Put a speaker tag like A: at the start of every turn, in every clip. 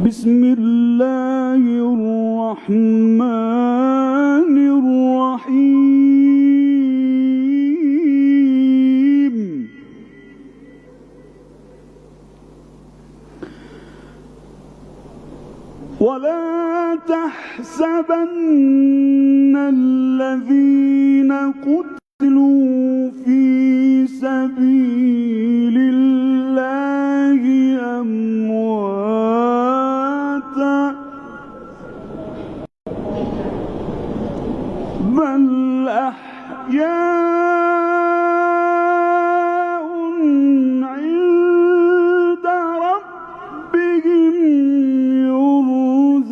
A: بسم الله الرحمن الرحيم. ولا تحسبن الذين قتلوا في سبيل الله أمواتا بل أحياء عند ربهم يرزقون.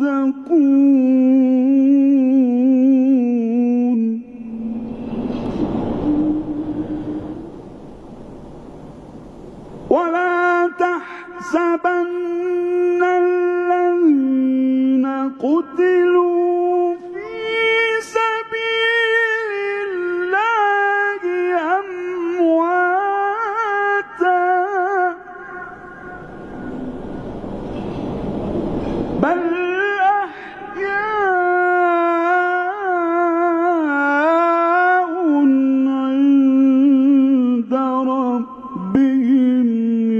A: ولا تحسبن الذين قتلوا في سبيل الله أمواتا بل أحياء عند ربهم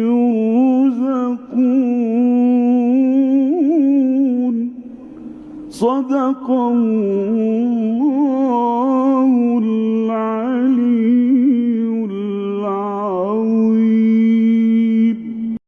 A: يرزقون. صدق الله العليم.